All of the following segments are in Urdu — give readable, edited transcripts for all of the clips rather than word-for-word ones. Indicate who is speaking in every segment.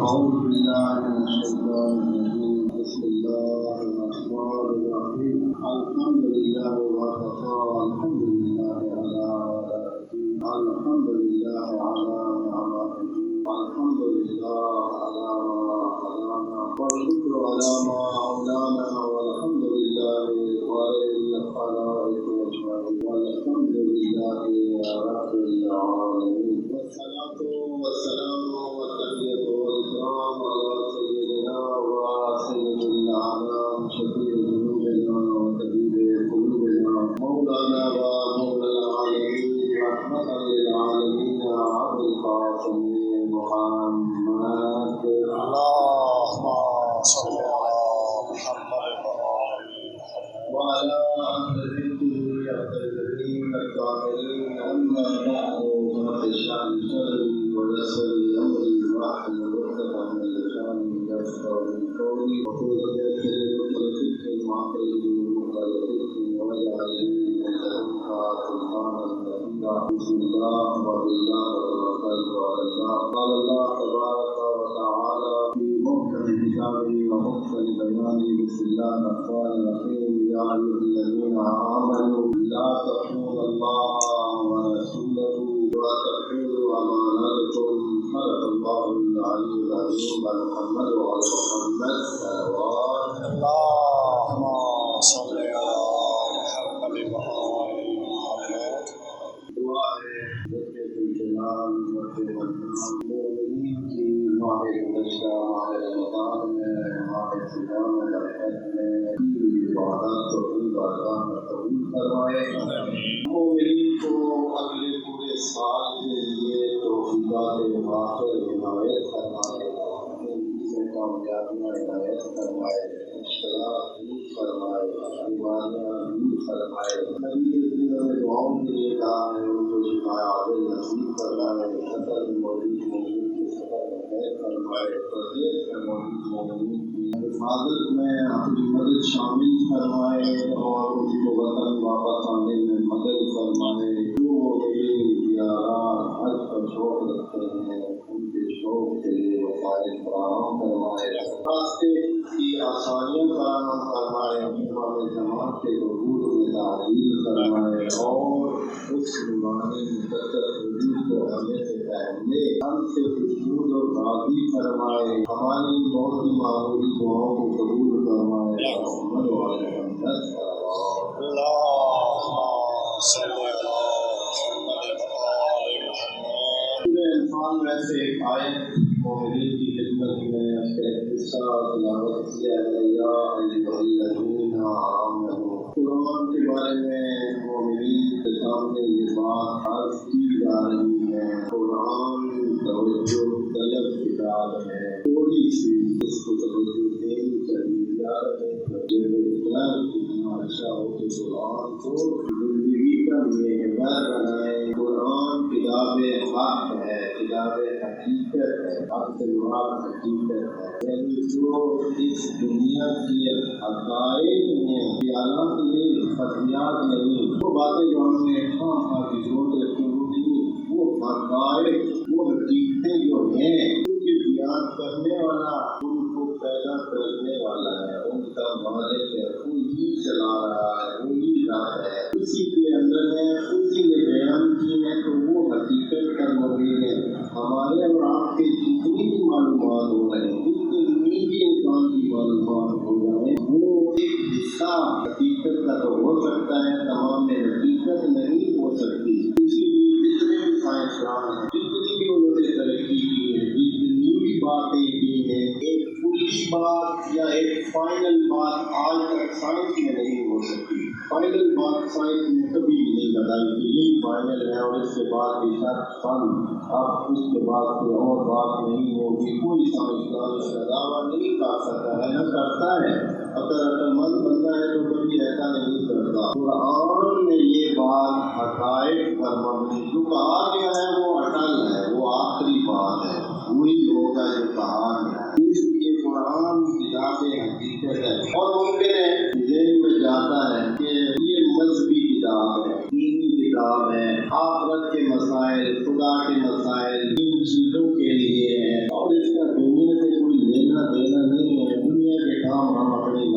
Speaker 1: أعوذ بالله من الشيطان الرجيم. بسم الله الرحمن الرحيم. الحمد لله وكفى. الحمد لله على آلائه. الحمد لله على نعمته. الحمد لله على ما هدانا والشكر على ما أولانا. والحمد لله وللخلائق أجمعين. والحمد لله رب العالمين. والصلاة والسلام والتحية والإكرام على سيدنا وسيد الأعلام شفيع ذنوبنا وطبيب قلوبنا مولانا ومولى العالمين رحمة للعالمين أبي القاسم محمد.
Speaker 2: اللهم صل على محمد
Speaker 1: وعلى أهل بيته الطيبين الطاهرين. أما بعد فاشرح لي صدري ويسر لي أمري واحلل عقدة من لساني يفقهوا قولي وقل يسر لي معقل مخالفتي واجعل لي من لدنك سلطانا نصيرا. بسم الله وبالله وتوكلت على الله. قال الله تبارك وتعالى في محكم كتابه ومحسن بيانه. بسم الله الرحمن الرحيم. يا أيها الذين آمنوا لا تخونوا الله ورسوله وتحملوا أماناتكم. صدق الله العلي العظيم. محمد وعلى محمد صلوات.
Speaker 2: اللهم صل على محمد وآل محمد.
Speaker 1: دعا ہے جلال مومنین کی ماہ گزشتہ ماہ رمضان میں ماہ صیام برکت میں عبادت توحید بارگاہ میں قبول فرمائے. مومنین کو اگلے پورے سال کے لیے توفیقات آخر عنایت فرمائے. میں کامیابیاں عنایت فرمائے. اشتراک دور فرمائے. بیماریاں دور فرمائے. نبی دنوں میں دعاؤں کے لیے کہا ہے ان کو شفائے عاجل نصیب فرمائے. سفر میں موجود مومنین کے سفر میں خیر فرمائے. تربیت میں موجود مومنین کی حفاظت میں اپنی مدد شامل فرمائے اور ان کو وطن واپس آنے میں مدد فرمائے. جو مومنین زیارات حج پر شوق رکھتے ہیں ان کے شوق کے لیے وسائل فراہم فرمائے. راستے کی آسانیاں فراہم فرمائے. امام جماعت کے حضور میں تعلیم فرمائے اور اس نورانی مقدس وجود کو ہمیں سے پہلے ہم سے خوشبود اور راضی فرمائے. ہماری بہت ہی معمولی دعاؤں کو قبول فرمائے. محمد وعلى محمد صلوات.
Speaker 2: اللهم صل على محمد وآل محمد.
Speaker 1: سورہ انفال میں سے ایک آیت مومنین کی خدمت میں ایک حصہ تلاوت کیا ہے. یا ایھا الذین آمنوا. قرآن کے بارے میں مومنین کے سامنے یہ بات عرض کی جا رہی ہے. قرآن توجہ طلب کتاب ہے. تھوڑی سی اس کو توجہ دینی چاہیے. یاد رکھیں اچھا ہو کہ قرآن کو زندگی کا محور بنائیں. قرآن کتاب حق ہے. کتاب حقیقت ہے. حق سے مراد حقیقت ہے یعنی جو اس دنیا کی حقائق ہیں خیالات نہیں خفیات نہیں وہ باتیں جو ہم نے کی ضرورت رکھی وہ نہیں. وہ حقائق وہ حقیقتیں جو ہیں ان کے بیان کرنے والا ان کو پیدا کرنے والا ہے. ان کا مالک ہے. وہی چلا رہا ہے. وہی رب ہے. اسی کے اندر ہے. اسی نے بیان کی ہے تو وہ حقیقت کا مبین ہے. ہمارے اور آپ کے جتنی بھی معلومات ہو رہے ہیں جتنی بھی انسان کی معلومات ہو رہے ہیں وہ ایک حصہ حقیقت کا تو ہو سکتا ہے. تمام میں حقیقت نہیں ہو سکتی. اسی لیے جتنے بھی سائنسدان ہیں جتنی بھی انہوں نے ترقی کی ہے جتنی بھی باتیں کی ہیں ایک پوری بات یا ایک فائنل بات آج تک سائنس میں نہیں ہو سکتی. فائنل بات سائنس نے کبھی بھی نہیں بتائی کہ یہی فائنل ہے اور اس کے بعد بھی سب فن اب اس کے بعد کوئی اور بات نہیں ہوگی. کوئی سائنسدان اس کا دعویٰ نہیں کر سکتا ہے نہ کرتا ہے. اگر عقل مند بنتا ہے تو کبھی ایسا نہیں کرتا. قرآن میں یہ بات حقائق پر مبنی جو کہا گیا ہے وہ اٹل ہے. وہ آخری بات ہے. وہی ہوگا جو کہا گیا ہے. اس لیے قرآن کتاب حقیقت ہے. اور ممکن ہے ذہن میں جاتا ہے کہ یہ مذہبی کتاب ہے دینی کتاب ہے. آخرت کے مسائل خدا کے مسائل ان چیزوں کے لیے ہے اور اس کا دنیا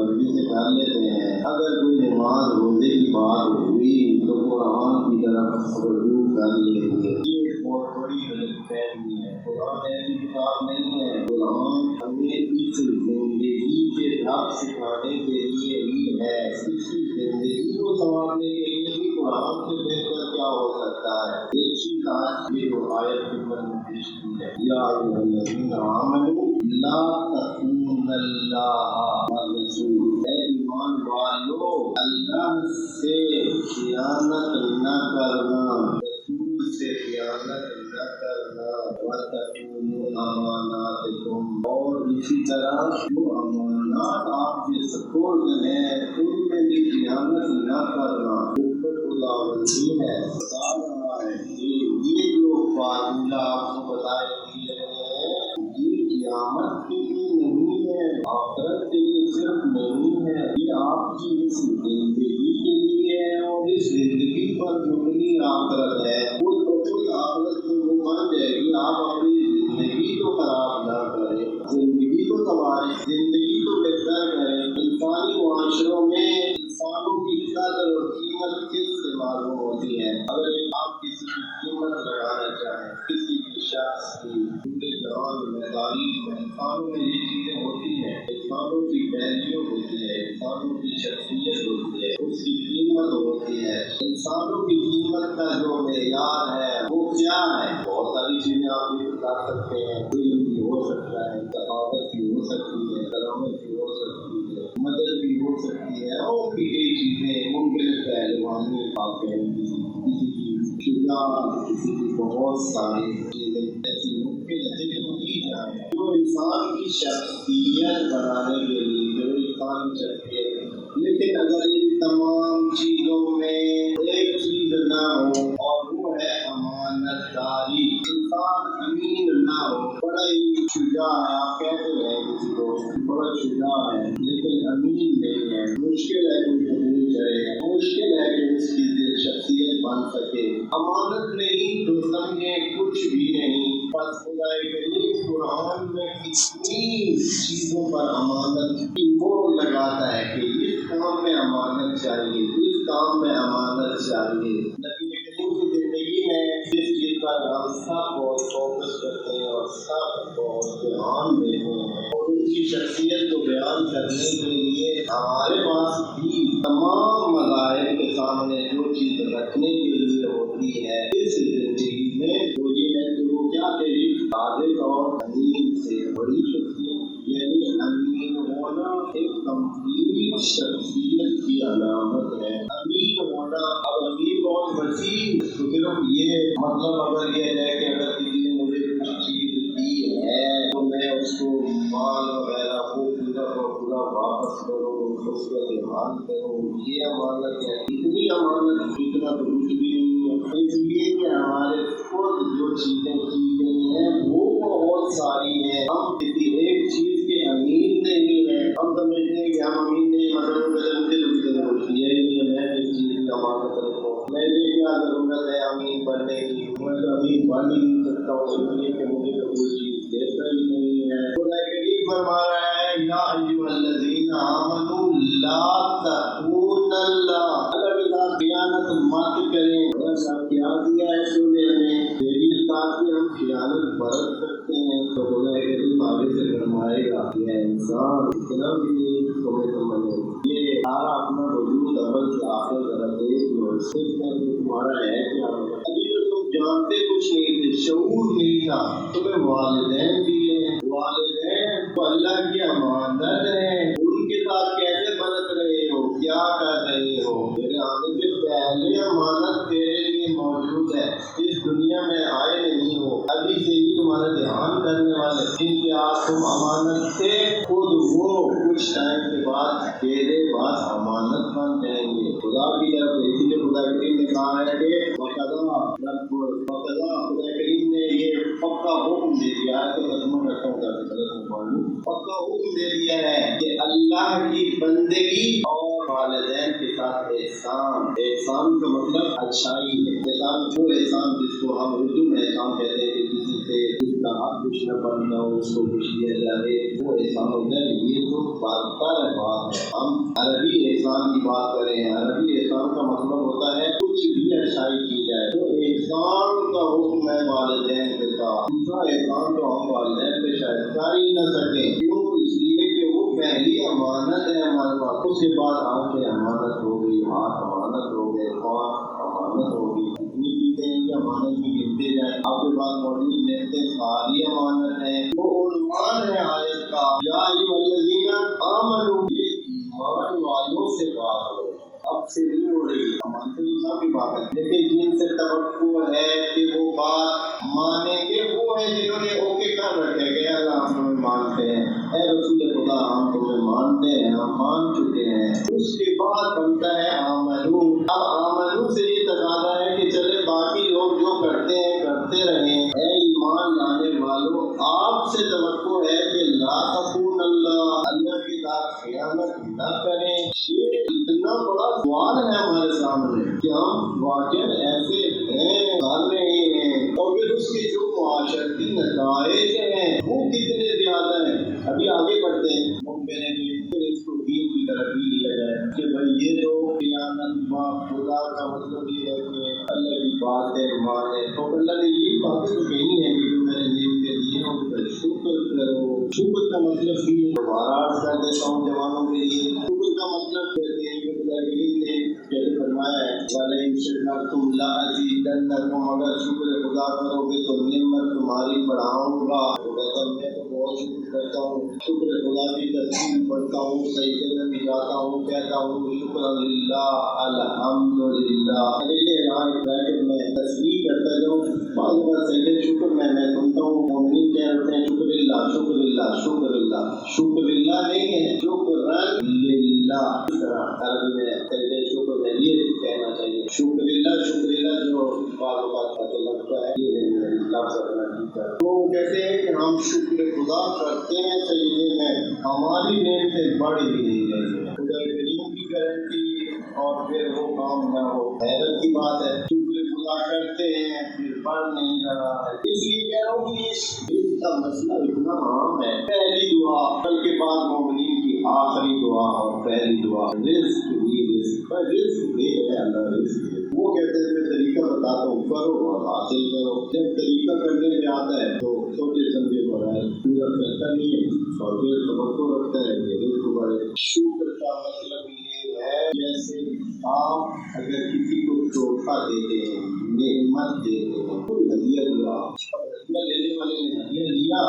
Speaker 1: مرضی سے کر لیتے ہیں. اگر کوئی نماز روزے کی بات ہوئی تو قرآن کی طرف رجوع کر لیں گے. یہ بہت بڑی غلط فہمی ہے. قرآن ایسی کتاب نہیں ہے. قرآن ہمیں اس زندگی کے رب سکھانے کے لیے ہی ہے. اس زندگی کو سنوارنے کے لیے بھی قرآن سے بہتر کیا ہو سکتا ہے. ایک چیز آج یہ جو آیت خدمت میں پیش کی ہے، یا ایھا الذین آمنوا لا تخونوا اللہ والرسول، اے ایمان والو اللہ سے خیانت نہ کرنا، رسول سے خیانت نہ کرنا، وَتَخُونُوا أَمَانَاتِكُمْ، اور اسی طرح جو امانات آپ کے سپرد ہیں ان میں بھی خیانت نہ کرنا. اوپر اللہ وزیر ہے بتا رہا ہے کہ یہ جو فارمولہ آپ کو بتائے دیے ہیں یہ قیامت کے لیے نہیں ہے، آخرت کے لیے صرف نہیں ہے، یہ آپ کی اس زندگی کے لیے ہے. اور اس زندگی پر مبنی آخرت ہے. کوئی آخرت تو وہ بن جائے گی. آپ اپنی زندگی کو خراب نہ کریں، زندگی کو سنواریں، زندگی کو بہتر کریں. انسانی معاشروں میں انسانوں کی قدر اور قیمت کس سے معلوم ہوتی ہے؟ اگر آپ کسی کی قیمت لگانا چاہیں، کسی کی شخص کی، پورے جہان میں تاریخ میں انسانوں میں یہ چیزیں ہوتی ہیں. انسانوں کی ویلیو ہوتی ہے، انسانوں کی شخصیت ہوتی ہے، اس کی قیمت ہوتی ہے. انسانوں کی قیمت کا جو معیار ہے وہ کیا ہے؟ بہت ساری چیزیں آپ بھی بتا سکتے ہیں. علم بھی ہو سکتا ہے، ثقافت بھی ہو سکتی ہے، کرامت بھی ہو سکتی ہے، مدد بھی ہو سکتی ہے، اور بھی کئی چیزیں ممکن پہلوانی آپ کہیں کسی کی شجاعت، کسی کی بہت ساری چیزیں ایسی ممکن ذکر کی جائیں جو انسان کی شخصیت بنانے کے لیے، جو انسان کی شخصیت. لیکن اگر ان تمام چیزوں میں ایک چیز نہ ہو اور وہ ہے امانت داری، انسان امین نہ ہو، بڑا ہی شجاع ہے، آپ کہتے ہیں کسی کو بڑا شجاع ہے لیکن امین نہیں ہے، مشکل ہے کوئی قبول کرے، مشکل ہے کہ اس کی شخصیت بن سکے. امانت نہیں تو سمجھیں کچھ بھی نہیں. بس خدا کریم قرآن میں کتنی چیزوں پر امانت کی مہر لگاتا ہے کہ اس کام میں امانت چاہیے، اس کام میں امانت چاہیے. نبی کریم کی زندگی میں جس چیز پر ہم سب بہت فوکس کرتے ہیں اور سب بہت دھیان دیتے ہیں اور ان کی شخصیت کو بیان کرنے کے لیے ہمارے پاس بھی تمام مذاہب کے سامنے جو چیز رکھنے کے لیے ہوتی ہے اس زندگی میں وہ یہ ہے کہ وہ کیا کہ ایک صادق اور امین سے بڑی شخصیت، یعنی امین ہونا ایک کمپلیٹ شخصیت کی علامت ہے. امین ہونا، اب امین بہت وسیع، تو صرف یہ مطلب اگر یہ ہے کہ اگر کسی نے مجھے کچھ چیز دی ہے تو میں اس کو مال وغیرہ کو پورا واپس کروں، اس کا دھیان کروں، یہ امانت ہے. اتنی امانت اتنا تو کچھ بھی نہیں ہے. اس لیے کہ ہمارے خود جو چیزیں کی گئی ہیں وہ بہت ساری ہیں. ہم کسی ایک چیز کے امین نہیں ہیں. ہم سمجھتے ہیں کہ ہم امین نہیں، مطلب مجھے کچھ دیا ہی نہیں ہے، میں ایک چیز کی امانت رکھوں، میں یہ کیا ضرورت ہے امین بننے کی، میں تو امین بن ہی نہیں سکتا ہوں اس لیے کہ مجھے تو کوئی چیز دیتا ہی نہیں ہے. خدا کریم فرما رہا ہے یا ایھا الذین آمنوا لا تخونوا اللہ، اللہ کے ساتھ خیانت مت کریں. ایسا کیا دیا ہے تو نے ہمیں تیری ساتھ بھی ہم خیانت برت سکتے ہیں. تو خدا کریم آگے سے فرمائے گا یہ انسان اتنا بھی نہیں سمجھے، یہ سارا اپنا وجود اول سے آخر ذرا دیکھ لو، صرف تمہارا ہے کیا. ابھی تو تم جانتے کچھ نہیں تھے، شعور نہیں تھا. تمہیں والدین دیے، والدین تو اللہ کی امانت ہیں، ان کے ساتھ کیسے برت رہے ہو، کیا کر رہے ہو. میرے آنے سے پہلے امانت تیرے لیے موجود ہے، اس دنیا میں آئے نہیں ہو، ابھی سے ہی تمہارا دھیان کرنے والے جن کے آپ تم امانت تھے خود وہ کچھ ٹائم کے بعد تیرے پاس امانت بن جائیں گے. خدا کی طرف اسی لیے خدا کریم نے کہا ہے کہ خدا کریم نے یہ پکا حکم دے دیا ہے. تو رسم رکھتا ہوں پکا حکم دے دیا ہے کہ اللہ کی بندگی اور والدین کے ساتھ احسان. احسان کا مطلب اچھائی ہے. احسان وہ احسان جس کو ہم اردو میں احسان کہتے ہیں کہ کسی سے کا حق کچھ نہ بننا ہو، اس کو کچھ دیا جائے، وہ احسان ہوتا ہے۔ یہ تو بات ہے۔ ہم عربی احسان کی بات کریں، عربی احسان کا مطلب ہوتا ہے کچھ بھی اچھائی کی جائے۔ تو احسان کا حکم ہے والدین کے ساتھ، دوسرا احسان تو ہم والدین پہ شاید کر ہی نہ سکیں، کیوں؟ اس لیے کہ وہ پہلی امانت ہے ہمارے پاس۔ اس کے بعد آنکھیں امانت ہو گئی، ہاتھ امانت ہو گئے، پاؤں امانت ہوگی، جتنی چیزیں ہیں یہ امانت کی گنتے جائیں۔ آپ کے پاس موجود نعمتیں ساری امانت ہیں۔ وہ عنوان ہے آیت کا، یا ایھا الذین آمنوا، یہ ایمان والوں سے بات ہو رہی ہے، اب سے نہیں ہو رہی ہے، مانتے نہیں کی بات ہے، لیکن جن سے توقع ہے کہ وہ بات مانیں گے وہ ہے جنہوں نے اوکے کر رکھے کہ اللہ ہم تمہیں مانتے ہیں، اے رسول خدا ہم تمہیں مانتے ہیں، ہم مان چکے ہیں۔ اس کے بعد بنتا ہے آمنو۔ اب آمنو سے یہ تقاضا ہے کہ چلے باقی لوگ جو کرتے ہیں کرتے رہیں، اے ایمان لانے والوں آپ سے توقع ہے کہ لا تخون اللہ کے ساتھ خیانت نہ کریں۔ یہ اتنا بڑا سوال ہے ہمارے سامنے کہ ہم واقعی ایسے ہیں، کر رہے ہیں، اور پھر اس کے جو معاشرتی نتائج ہیں وہ کتنے زیادہ ہیں۔ ابھی آگے بڑھتے ہیں، ممکن ہے کہ پھر اس کو دین کی طرف بھی لیا جائے کہ بھائی یہ تو خیانت با خدا کا مطلب یہ ہے کہ اللہ کی باتیں مانے، تو اللہ نے یہ باتیں تو کہنی ہے کہ جو میں نے نعمتیں دی ہیں ان کا شکر کرو۔ شکر کا مطلب بھی دوبارہ عرض کر دیتا ہوں جوانوں کے لیے، شکر کا مطلب کہتے ہیں کہ خدا کریم نے جیسے فرمایا ہے وَلَئِن شَكَرْتُمْ لَأَزِيدَنَّكُمْ، اگر شکر خدا کرو گے تو نعمت تمہاری بڑھاؤں گا۔ تو کہتا ہوں میں تو بہت شکر کرتا ہوں، شکر خدا کی تسبیح پڑھتا ہوں، سجدے میں بھی جاتا ہوں، کہتا ہوں شکر للہ الحمدللہ۔ یہ یہاں ایک بریکٹ میں تسبیح کرتا جاؤں، بعض بار سجدے شکر میں سنتا ہوں مومنین کہہ رہتے ہیں شکر للہ شکر للہ شکر للہ، شکر للہ نہیں ہے، شکر للہ۔ اس طرح عربی میں سجدے شکر میں یہ کہنا چاہیے شکر للہ جو بعض اوقات پتہ لگتا ہے یہ لفظ اپنا ٹھیک ہے۔ تو کہتے ہیں کہ ہم شکر خدا کرتے ہیں سجدے میں، ہماری نعمتیں بڑھ ہی نہیں رہی ہے، خدا کریم کی گارنٹی اور پھر وہ کام نہ ہو، حیرت کی بات ہے۔ شکر خدا کرتے ہیں پھر بڑھ نہیں رہا ہے، اس لیے کہہ رہا ہوں کہ اس کا مسئلہ اتنا عام ہے۔ پہلی دعا کل کے بعد مومنین کی آخری دعا اور پہلی دعا رزق ہی رزق، رزق دے ہے اللہ، رزق دے۔ وہ کہتے ہیں میں طریقہ بتاتا ہوں کرو اور حاصل کرو۔ جب طریقہ کرنے میں آتا ہے تو سوچے سمجھے بڑھائے، پورا کرتا نہیں ہے اور پھر توقع رکھتا ہے کہ رزق بڑھے۔ شکر کا مطلب یہ ہے جیسے آپ اگر کسی کو تحفہ دیتے ہیں، نعمت دیتے ہیں، کوئی ہدیہ دیا، ہدیہ لینے والے نے ہدیہ لیا،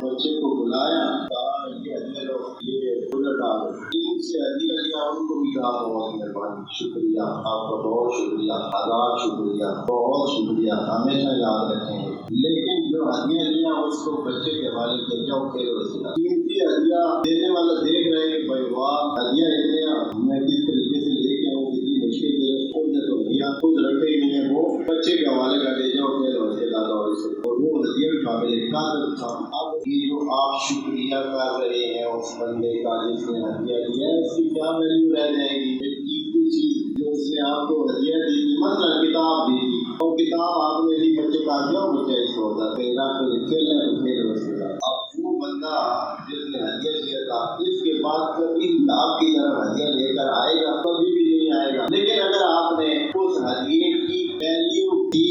Speaker 1: بچے کو بلایا، کہا یہ ہدیہ لو، یہ ادھر ڈالو، جن سے ہدیہ لیا ان کو بھی کہا بہت مہربانی، شکریہ، آپ کا بہت شکریہ، ہزار شکریہ، بہت شکریہ، ہمیشہ یاد رکھیں گے۔ لیکن جو ہدیہ لیا اس کو بچے کے حوالے کیا جاؤ، کھیلو اس کا قیمتی ہدیہ دینے والا دیکھ رہے کہ بھائی واہ ہدیہ اتنے میں کس طریقے سے لے کے آؤں، کتنی مشکل سے خود نے تو دیا، خود رکھے ہی نہیں ہے، وہ بچے کے حوالے کر دے جاؤ، کھیلو اس کے دادا اور اس کو، اور وہ ہدیہ بھی قابل قدر تھا۔ اب یہ جو آپ شکریہ کر رہے ہیں اس بندے کا جس نے ہدیہ دیا ہے، اس کی کیا ویلیو رہ جائے گی؟ ایک قیمتی چیز جو اس نے آپ کو ہدیہ دی تھی، مثلا کتاب دی تھی، اور کتاب آپ نے دی، بچے کا دیا، بچہ اس کو ہوتا ہے کھیلنا ہے تو کھیلو اس کے ساتھ۔ اب وہ بندہ جس نے ہدیہ دیا تھا اس کے بعد کبھی آپ کی طرف ہدیہ لے کر آئے گا؟ کبھی بھی نہیں آئے گا۔ لیکن اگر آپ نے اس ہدیے کی ویلیو کی،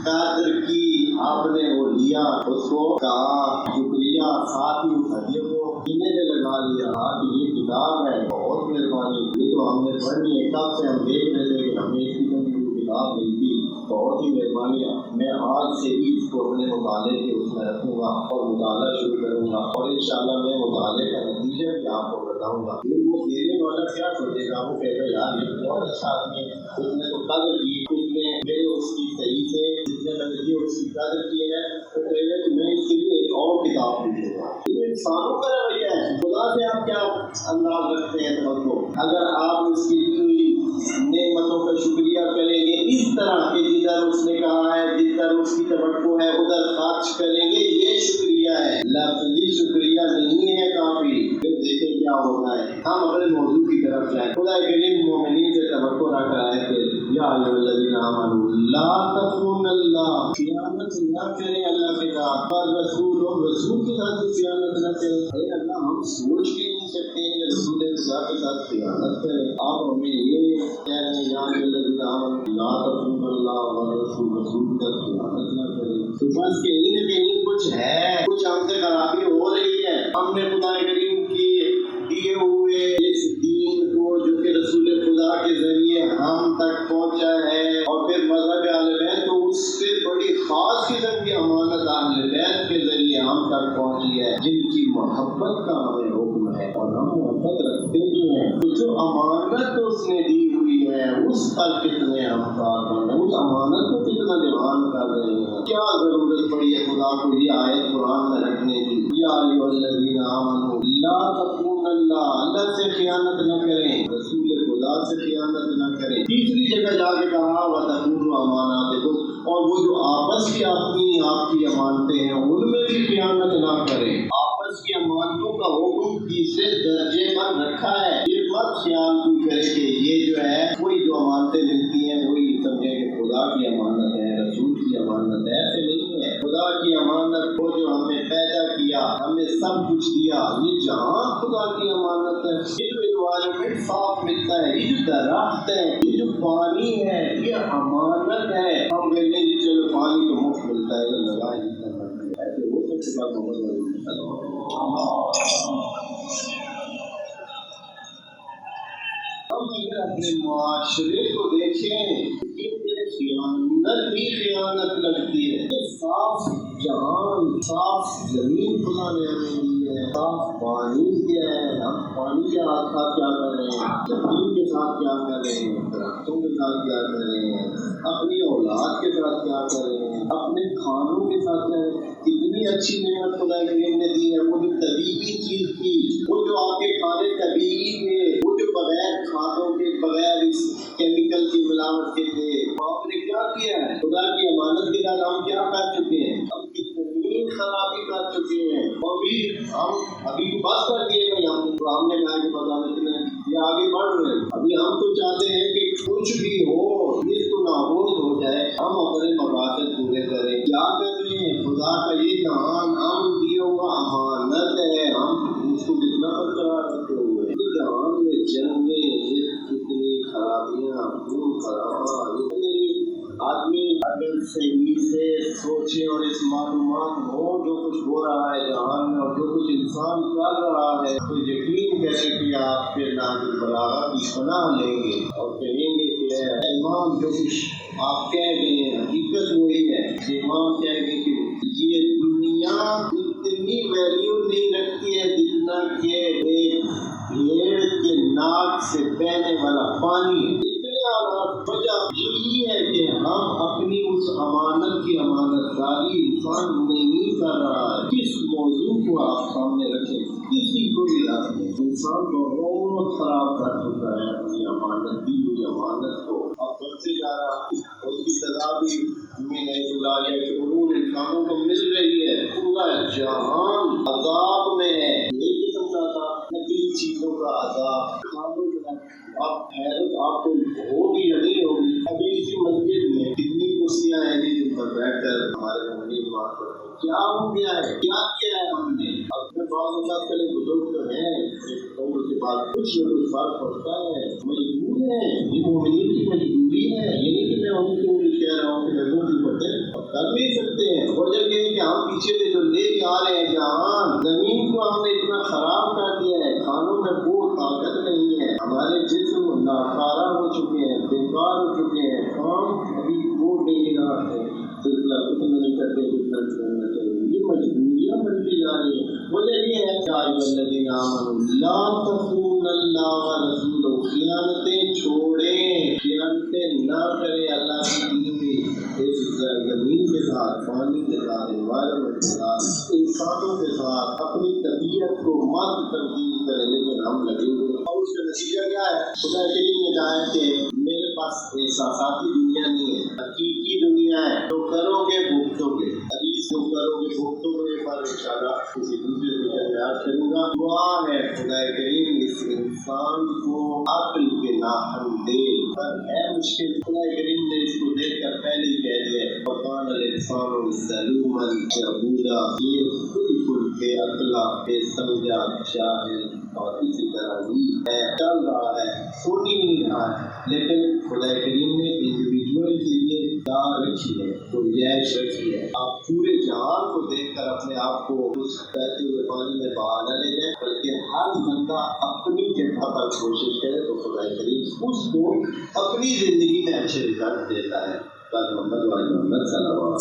Speaker 1: قدر کی، آپ نے وہ لیا، اس کو کہا شکریہ، ساتھ ہی اس ہدیے کو سینے سے لگا لیا کہ یہ کتاب ہے، بہت مہربانی، یہ تو ہم نے پڑھنی ہے، کب سے ہم دیکھ رہے تھے کہ ہمیں اس قسم کی کتاب ملتی، بہت ہی مہربانی، میں آج سے ہی اس کو اپنے مطالعے کے اس میں رکھوں گا اور مطالعہ شروع کروں گا، اور انشاءاللہ میں مطالعے کا نتیجہ بھی آپ کو بتاؤں گا۔ پھر وہ دینے والا کیا سوچے گا؟ وہ کہے گا یار یہ بہت اچھا آدمی ہے، اس نے تو قدر کی، اس نے میرے اس کی صحیح سے جس نے میں نے دی اس کی قدر کی ہے، وہ کہے گا کہ میں اس کے لیے ایک اور کتاب بھی دوں گا۔ یہ انسانوں کا رویہ ہے، خدا سے آپ کیا انداز رکھتے ہیں توقع؟ اگر آپ اس کی نعمتوں کا شکریہ کریں گے اس طرح کہ جدھر اس نے کہا ہے، جس طرح اس کی توقع ہے ادھر خرچ کریں گے، یہ شکریہ ہے، لفظی شکریہ نہیں ہے کافی۔ پھر دیکھیں کیا ہوتا ہے۔ ہم اپنے موضوع کی طرف جائیں۔ خدا کریم مومنین سے توقع رکھ رہا ہے کہ یا ایھا الذین آمنوا لا تخونوا اللہ، خیانت خیانت نہ کریں اللہ کے ساتھ، اور رسول کے ساتھ بھی خیانت نہ کریں۔ اے اللہ ہم سوچ بھی نہیں سکتے ہیں کہ رسول خدا کے ساتھ خیانت کریں، آپ ہمیں یہ کہہ رہے ہیں یہاں لا تخونوا اللہ والرسول، رسول کے ساتھ خیانت نہ کریں۔ تو بس کہیں نہ کہیں کچھ ہے، کچھ ہم سے خرابی ہو رہی ہے۔ ہم نے خدا کریم کی دیے ہوئے اس دین کو جو کہ رسول خدا کے ذریعے ہم تک پہنچا ہے، اور پھر مذہب اہل بیت، تو اس سے بڑی خاص قسم کی امانت اہل بیت کے ذریعے ہم تک پہنچی ہے، جن کی محبت کا ہمیں حکم ہے اور ہم محبت رکھتے بھی ہیں۔ تو جو امانت اس نے دی ہوئی ہے اس پر کتنے ہم کاربند ہیں، اس امانت کو کتنا دھیان کر رہے ہیں۔ کیا ضرورت پڑی ہے خدا کو یہ آیت قرآن میں رکھنے کی، یا ایھا الذین آمنوا لا تخونوا اللہ، اللہ سے خیانت نہ کریں، رسول خدا سے خیانت نہ کریں۔ تیسری جگہ جا کے کہا وتخونوا اماناتکم، اور وہ جو آپس کی اپنی آپ کی امانتیں ہیں ان میں بھی خیانت نہ کریں۔ آپس کی امانتوں کا حکم تیسرے درجے پر رکھا ہے۔ یہ مت خیال کوئی کرے کہ یہ جو ہے وہی جو امانتیں ملتی ہیں وہی سمجھے کہ خدا کی امانت ہے، رسول کی امانت ہے، ایسے نہیں ہے۔ خدا کی امانت وہ جو ہمیں پیدا کیا، ہمیں سب کچھ دیا، یہ جہان خدا کی امانت ہے۔ یہ جو انوائرمنٹ صاف ملتا ہے، یہ جو درخت ہے، یہ جو پانی ہے، یہ امانت ہے۔ ہم کہتے ہیں چلو پانی تو مفت ملتا ہے، لگا ایسے ہو سکتا ہم اگر اپنے معاشرے کو دیکھیں، خیانت ہی خیانت لگتی ہے۔ صاف جہان، صاف زمین خدا نے ہمیں دی ہے، صاف پانی دیا ہے، ہم پانی کے ساتھ کیا کر رہے ہیں، زمین کے ساتھ کیا کر رہے ہیں، درختوں کے ساتھ کیا کر رہے ہیں، اپنی اولاد کے ساتھ کیا کر رہے ہیں، اپنے کھانوں کے ساتھ کیا ہے۔ کتنی اچھی نعمت خدا کریم نے دی ہے، وہ جو طبیعی چیز تھی، وہ جو آپ کے کھانے طبیعی تھے، وہ جو بغیر کھادوں کے، بغیر اس کیمیکل کی ملاوٹ کے تھے، آپ نے کیا کیا ہے؟ خدا کی امانت کے ساتھ ہم کیا کر چکے ہیں؟ ہم کتنی خرابی کر چکے ہیں، اور بھی ہم ابھی تو بس کر دیے بھائی، ہم نے کہا کہ پتا نہیں یہ آگے بڑھ رہے ہیں۔ ابھی ہم تو چاہتے ہیں کہ کچھ بھی ہو، یہ تو نابود ہو جائے، ہم اپنے مقاصد پورے کریں۔ کیا کر رہے ہیں؟ خدا کا یہ جہان ہم دیا ہوا امانت ہے، ہم اس کو کتنا برقرار رکھتے ہوئے یہ جہان میں جنگیں، کتنی خرابیاں، خون خرابہ۔ آدمی اگر صحیح سے سوچے اور اس معلومات ہو جو کچھ ہو رہا ہے جہان میں اور جو کچھ انسان کر رہا ہے، تو یقین کرے کہ آپ پھر نازل بلاغت کی پناہ لیں گے اور کہیں گے کہ امام جو کچھ آپ کہہ گئے ہیں حقیقت وہی ہے۔ امام کہہ گئے کہ یہ دنیا اتنی ویلیو نہیں رکھتی ہے جتنا کہ ایک بھیڑ کے ناک سے بہنے والا پانی ہے۔ وجہ یہی ہے کہ ہم اپنی اس امانت کی امانت داری انسان نہیں کر رہا ہے۔ کس موضوع کو آپ سامنے رکھیں، کسی کو بھی رکھیں، انسان بہت خراب کر چکا ہے اپنی امانت دی ہوئی امانت کو، اب بڑھتے جا رہا ہے۔ اس کی سزا بھی شعور انسانوں کو مل رہی ہے۔ پورا جہان عذاب میں ہے، ایک قسم کا عذاب، نقلی چیزوں کا عذاب، کھانوں کا۔ اب حیرت آپ کو ہوگی یا نہیں ہوگی، ابھی اسی مسجد میں کتنی کرسیاں ہیں جن پر بیٹھ کر ہمارے مہمانین بات کرتے ہیں، کیا ہو گیا ہے، کیا کیا ہے ہم نے؟ اپنے بعض اوقات کے لیے بزرگ تو ہیں، ایک عمر کے بعد کچھ نہ کچھ فرق پڑتا ہے، مجبور ہیں، یہ مہمانین کی مجبوری ہے، یہ نہیں کہ میں ان کو کہہ رہا ہوں کہ لوگوں کی پڑتے کر نہیں سکتے ہیں۔ وجہ یہ ہے کہ ہم پیچھے سے جو لے کے آ رہے ہیں جہان، زمین کو ہم نے اتنا خراب کر دیا ہے، کھانوں میں کوئی طاقت نہیں ہے، ہمارے جسم ناکارہ ہو چکے ہیں، بیکار ہو چکے ہیں، کام ابھی وہ نہیں رہا ہے، سلسلہ ختم نہیں کرتے جتنا کرنا چاہیے، یہ مجبوریاں بنتی جا رہی ہیں۔ وجہ یہ ہے کہ الذین آمنوا لا تخونوا اللہ ورسولہ، خیانتیں چھوڑیں، خیانتیں نہ کریں اللہ کی دین میں، اس زمین کے ساتھ، پانی کے ساتھ، انوائرمنٹ کے ساتھ، انسانوں کے ساتھ، اپنی طبیعت کو مت تبدیل کریں، لیکن ہم لگے ہوئے۔ اور اس کا نتیجہ کیا ہے؟ خدا کریم نے کہا ہے کہ میرے پاس احساساتی دنیا نہیں ہے، حقیقی دنیا ہے، جو کرو گے بھگتو گے، حدیث جو کرو گے بھگتو گے، پر انشاءاللہ کسی دوسرے سے بیان کروں گا۔ دعا ہے خدا کریم اس انسان کو عقل کے ناخن دے، پر ہے مشکل۔ خدا کریم نے اس کو دیکھ کر پہلے ہی کہہ دیا وَقَالَ الانسان ظلوما جہولا، یہ بالکل بے عقلا، بے سمجھا، جاہل اور اسی طرح ہی ہے، چل رہا ہے، سن ہی نہیں رہا ہے۔ لیکن خدا کریم نے انڈیویجول کے لیے دار رکھی ہے، گنجائش رکھی ہے۔ آپ پورے جہان کو دیکھ کر اپنے آپ کو اس بہتے ہوئے پانی میں بہا نہ لے جائیں، بلکہ ہر بندہ اپنی جگہ پر کوشش کرے تو خدا کریم اس کو اپنی زندگی میں اچھے رزلٹ دیتا ہے۔ محمد صلی اللہ علیہ وسلم